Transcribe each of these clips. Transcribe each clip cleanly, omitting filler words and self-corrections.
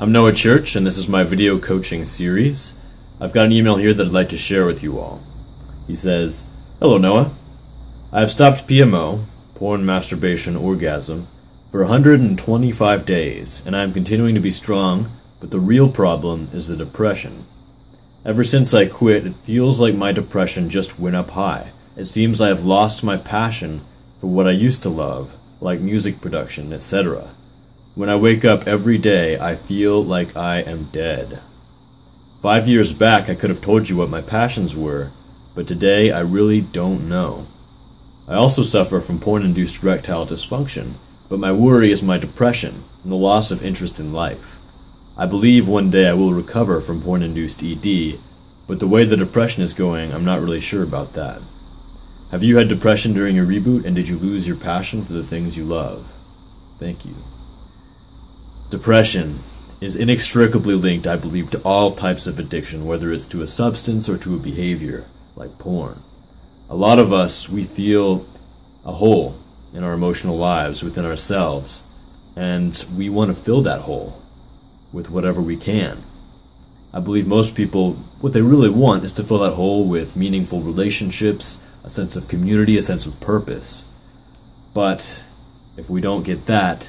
I'm Noah Church, and this is my video coaching series. I've got an email here that I'd like to share with you all. He says, "Hello Noah. I have stopped PMO, porn, masturbation, orgasm, for 125 days, and I am continuing to be strong, but the real problem is the depression. Ever since I quit, it feels like my depression just went up high. It seems I have lost my passion for what I used to love, like music production, etc. When I wake up every day, I feel like I am dead. 5 years back, I could have told you what my passions were, but today I really don't know. I also suffer from porn-induced erectile dysfunction, but my worry is my depression and the loss of interest in life. I believe one day I will recover from porn-induced ED, but the way the depression is going, I'm not really sure about that. Have you had depression during your reboot, and did you lose your passion for the things you love? Thank you." Depression is inextricably linked, I believe, to all types of addiction, whether it's to a substance or to a behavior, like porn. A lot of us, we feel a hole in our emotional lives within ourselves, and we want to fill that hole with whatever we can. I believe most people, what they really want is to fill that hole with meaningful relationships, a sense of community, a sense of purpose. But if we don't get that,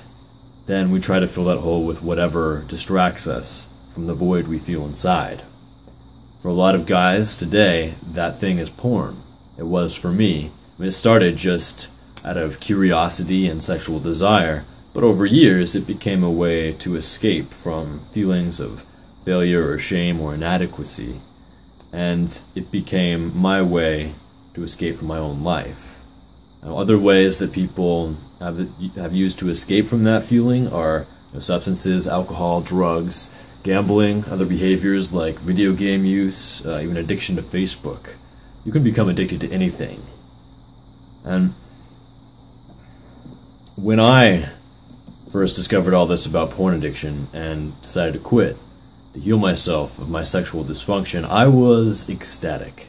then we try to fill that hole with whatever distracts us from the void we feel inside. For a lot of guys today, that thing is porn. It was for me. It started just out of curiosity and sexual desire, but over years it became a way to escape from feelings of failure or shame or inadequacy, and it became my way to escape from my own life. Now, other ways that people have used to escape from that feeling are substances, alcohol, drugs, gambling, other behaviors like video game use, even addiction to Facebook. You can become addicted to anything. And when I first discovered all this about porn addiction and decided to quit to heal myself of my sexual dysfunction, I was ecstatic,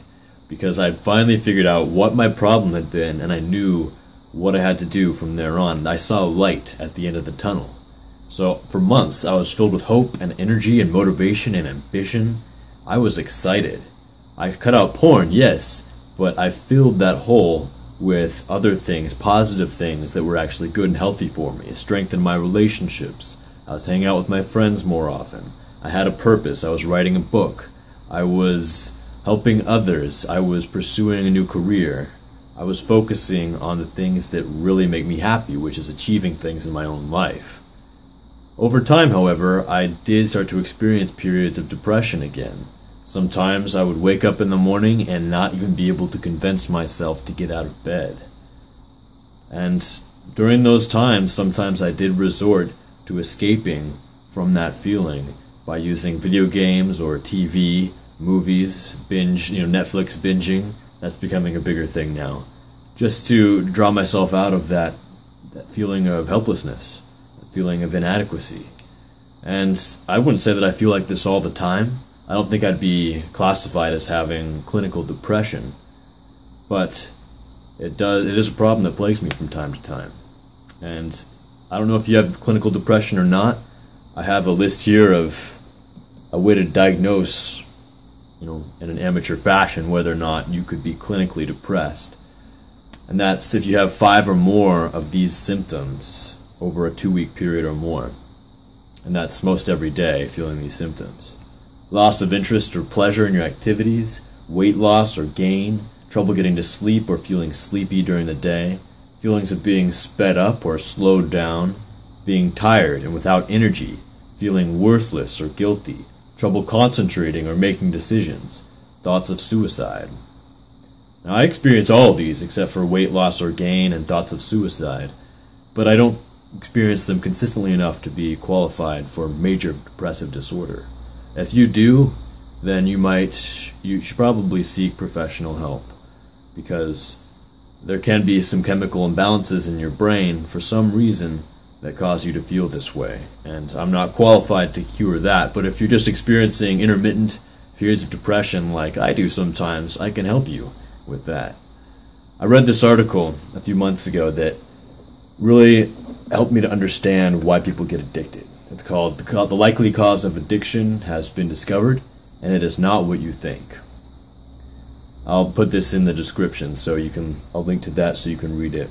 because I'd finally figured out what my problem had been, and I knew what I had to do from there on. I saw light at the end of the tunnel. So for months, I was filled with hope and energy and motivation and ambition. I was excited. I cut out porn, yes, but I filled that hole with other things, positive things that were actually good and healthy for me. It strengthened my relationships. I was hanging out with my friends more often. I had a purpose. I was writing a book. I was helping others. I was pursuing a new career. I was focusing on the things that really make me happy, which is achieving things in my own life. Over time, however, I did start to experience periods of depression again. Sometimes I would wake up in the morning and not even be able to convince myself to get out of bed. And during those times, sometimes I did resort to escaping from that feeling by using video games or TV, movies, Netflix binging. That's becoming a bigger thing now. Just to draw myself out of that feeling of helplessness, that feeling of inadequacy. And I wouldn't say that I feel like this all the time. I don't think I'd be classified as having clinical depression, but it is a problem that plagues me from time to time. And I don't know if you have clinical depression or not. I have a list here of a way to diagnose, in an amateur fashion, whether or not you could be clinically depressed. And that's if you have 5 or more of these symptoms over a 2-week period or more. And that's most every day, feeling these symptoms. Loss of interest or pleasure in your activities, weight loss or gain, trouble getting to sleep or feeling sleepy during the day, feelings of being sped up or slowed down, being tired and without energy, feeling worthless or guilty, trouble concentrating or making decisions, thoughts of suicide. Now, I experience all of these except for weight loss or gain and thoughts of suicide, but I don't experience them consistently enough to be qualified for major depressive disorder. If you do, then you should probably seek professional help, because there can be some chemical imbalances in your brain for some reason that cause you to feel this way, and I'm not qualified to cure that. But if you're just experiencing intermittent periods of depression like I do sometimes, I can help you with that. I read this article a few months ago that really helped me to understand why people get addicted. It's called The Likely Cause of Addiction Has Been Discovered, and It Is Not What You Think. I'll put this in the description I'll link to that so you can read it.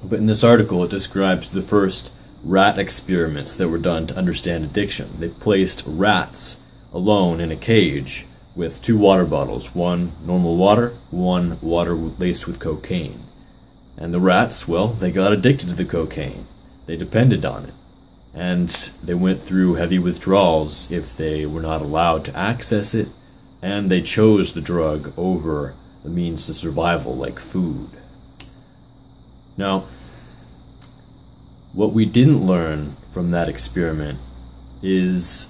But in this article, it describes the first rat experiments that were done to understand addiction. They placed rats alone in a cage with 2 water bottles, one normal water, one water laced with cocaine. And the rats, well, they got addicted to the cocaine. They depended on it. And they went through heavy withdrawals if they were not allowed to access it, and they chose the drug over the means to survival, like food. Now, what we didn't learn from that experiment is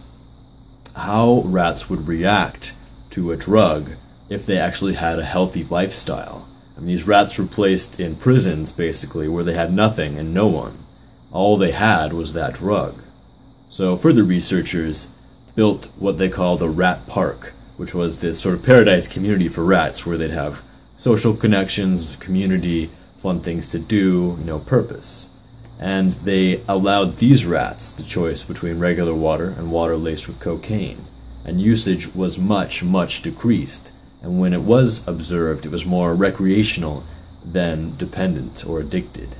how rats would react to a drug if they actually had a healthy lifestyle. I mean, these rats were placed in prisons, basically, where they had nothing and no one. All they had was that drug. So further researchers built what they call the Rat Park, which was this sort of paradise community for rats where they'd have social connections, community, fun things to do, purpose. And they allowed these rats the choice between regular water and water laced with cocaine. And usage was much, much decreased. And when it was observed, it was more recreational than dependent or addicted.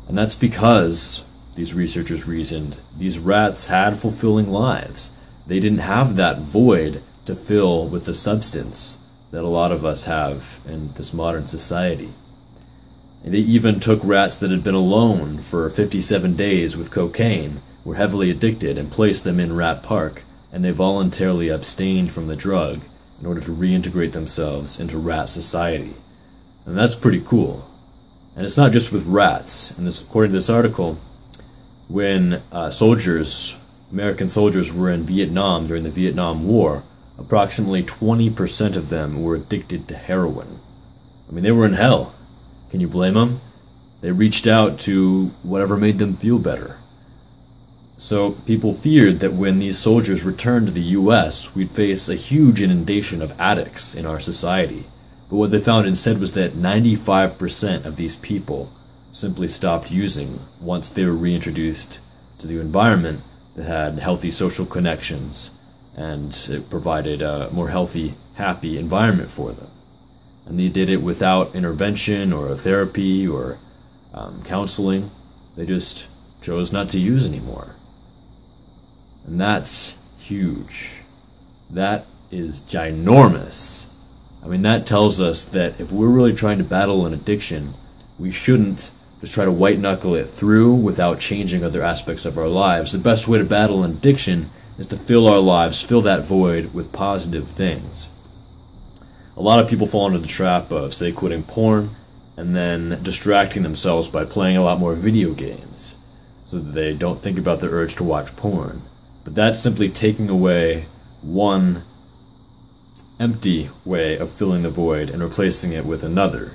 And that's because, these researchers reasoned, these rats had fulfilling lives. They didn't have that void to fill with the substance that a lot of us have in this modern society. And they even took rats that had been alone for 57 days with cocaine, were heavily addicted, and placed them in Rat Park, and they voluntarily abstained from the drug in order to reintegrate themselves into rat society. And that's pretty cool. And it's not just with rats. And according to this article, when American soldiers were in Vietnam during the Vietnam War, approximately 20% of them were addicted to heroin. I mean, they were in hell. Can you blame them? They reached out to whatever made them feel better. So people feared that when these soldiers returned to the US, we'd face a huge inundation of addicts in our society. But what they found instead was that 95% of these people simply stopped using once they were reintroduced to the environment that had healthy social connections, and it provided a more healthy, happy environment for them. And they did it without intervention or therapy or counseling. They just chose not to use anymore. And that's huge. That is ginormous. I mean, that tells us that if we're really trying to battle an addiction, we shouldn't just try to white-knuckle it through without changing other aspects of our lives. The best way to battle an addiction is to fill our lives, fill that void with positive things. A lot of people fall into the trap of, say, quitting porn and then distracting themselves by playing a lot more video games so that they don't think about the urge to watch porn. But that's simply taking away one empty way of filling the void and replacing it with another.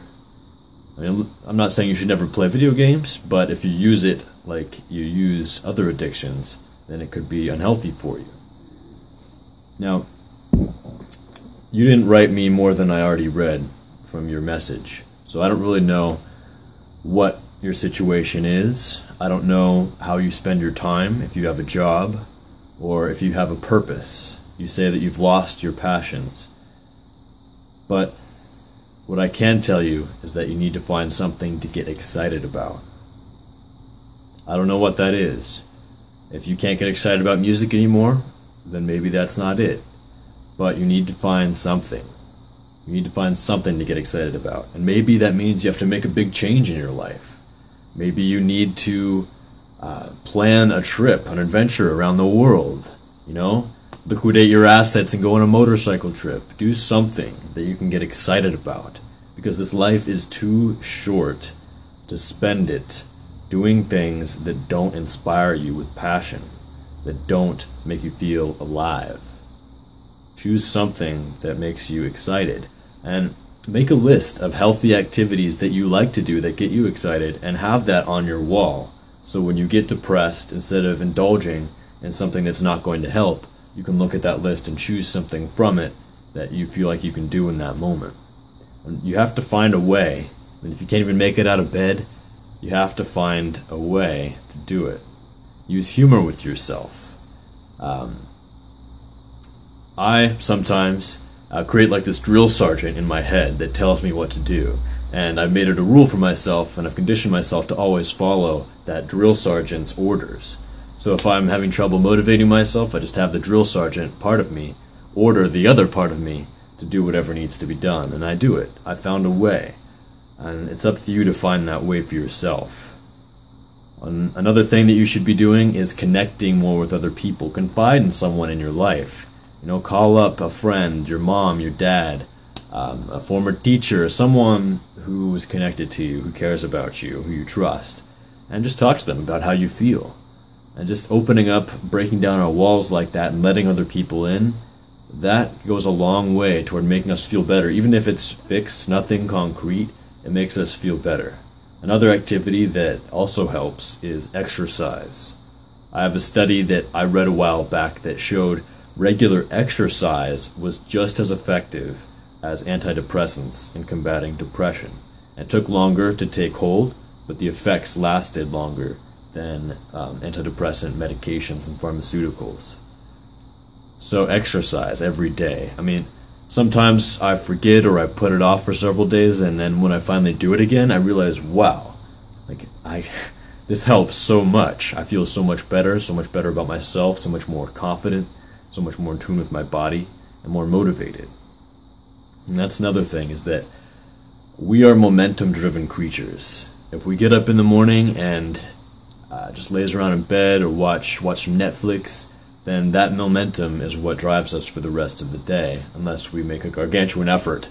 I mean, I'm not saying you should never play video games, but if you use it like you use other addictions, then it could be unhealthy for you. Now, you didn't write me more than I already read from your message, so I don't really know what your situation is. I don't know how you spend your time, if you have a job, or if you have a purpose. You say that you've lost your passions. But what I can tell you is that you need to find something to get excited about. I don't know what that is. If you can't get excited about music anymore, then maybe that's not it. But you need to find something. You need to find something to get excited about. And maybe that means you have to make a big change in your life. Maybe you need to plan a trip, an adventure around the world. Liquidate your assets and go on a motorcycle trip. Do something that you can get excited about. Because this life is too short to spend it doing things that don't inspire you with passion, that don't make you feel alive. Choose something that makes you excited, and make a list of healthy activities that you like to do that get you excited, and have that on your wall. So when you get depressed, instead of indulging in something that's not going to help, you can look at that list and choose something from it that you feel like you can do in that moment. And you have to find a way. And if you can't even make it out of bed, you have to find a way to do it. Use humor with yourself. I sometimes create like this drill sergeant in my head that tells me what to do. And I've made it a rule for myself, and I've conditioned myself to always follow that drill sergeant's orders. So if I'm having trouble motivating myself, I just have the drill sergeant part of me order the other part of me to do whatever needs to be done, and I do it. I found a way, and it's up to you to find that way for yourself. Another thing that you should be doing is connecting more with other people. Confide in someone in your life. You know, call up a friend, your mom, your dad, a former teacher, someone who is connected to you, who cares about you, who you trust, and just talk to them about how you feel. And just opening up, breaking down our walls like that and letting other people in, that goes a long way toward making us feel better. Even if it's fixed, nothing concrete, it makes us feel better. Another activity that also helps is exercise. I have a study that I read a while back that showed regular exercise was just as effective as antidepressants in combating depression. It took longer to take hold, but the effects lasted longer than antidepressant medications and pharmaceuticals. So exercise every day. I mean, sometimes I forget or I put it off for several days, and then when I finally do it again, I realize, wow, this helps so much. I feel so much better about myself, so much more confident, so much more in tune with my body, and more motivated. And that's another thing, is that we are momentum-driven creatures. If we get up in the morning and just lays around in bed or watch some Netflix, then that momentum is what drives us for the rest of the day, unless we make a gargantuan effort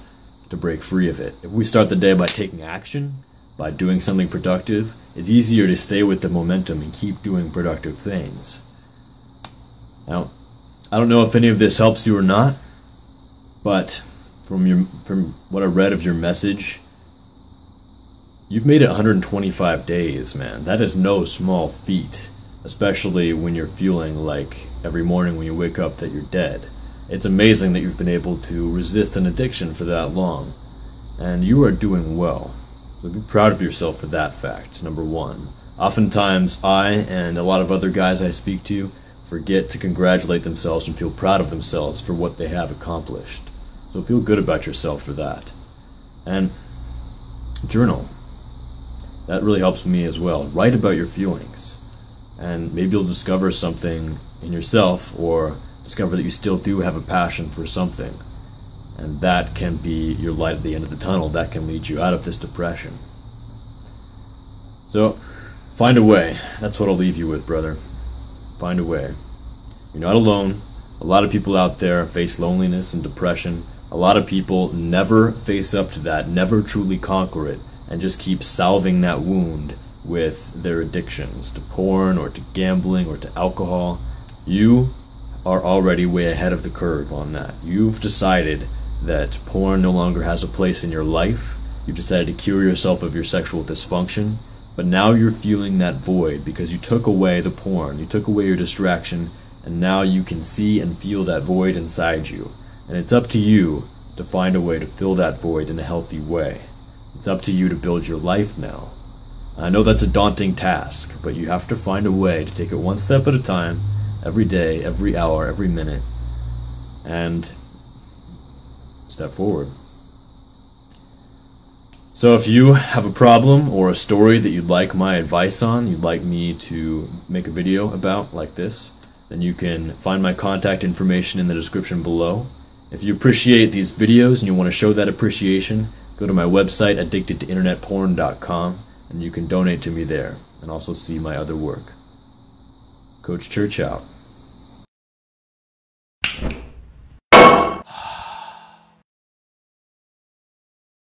to break free of it. If we start the day by taking action, by doing something productive, it's easier to stay with the momentum and keep doing productive things. Now, I don't know if any of this helps you or not, but from what I read of your message, you've made it 125 days, man. That is no small feat, especially when you're feeling like every morning when you wake up that you're dead. It's amazing that you've been able to resist an addiction for that long, and you are doing well. So be proud of yourself for that fact, number one. Oftentimes, I and a lot of other guys I speak to forget to congratulate themselves and feel proud of themselves for what they have accomplished. So feel good about yourself for that. And journal. That really helps me as well. Write about your feelings. And maybe you'll discover something in yourself, or discover that you still do have a passion for something. And that can be your light at the end of the tunnel. That can lead you out of this depression. So, find a way. That's what I'll leave you with, brother. Find a way. You're not alone. A lot of people out there face loneliness and depression. A lot of people never face up to that, never truly conquer it, and just keep salving that wound with their addictions to porn or to gambling or to alcohol. You are already way ahead of the curve on that. You've decided that porn no longer has a place in your life. You've decided to cure yourself of your sexual dysfunction, but now you're feeling that void because you took away the porn, you took away your distraction, and now you can see and feel that void inside you. And it's up to you to find a way to fill that void in a healthy way. It's up to you to build your life now. I know that's a daunting task, but you have to find a way to take it one step at a time, every day, every hour, every minute, and step forward. So if you have a problem or a story that you'd like my advice on, you'd like me to make a video about like this, then you can find my contact information in the description below. If you appreciate these videos and you want to show that appreciation, go to my website, addictedtointernetporn.com, and you can donate to me there and also see my other work. Coach Church out.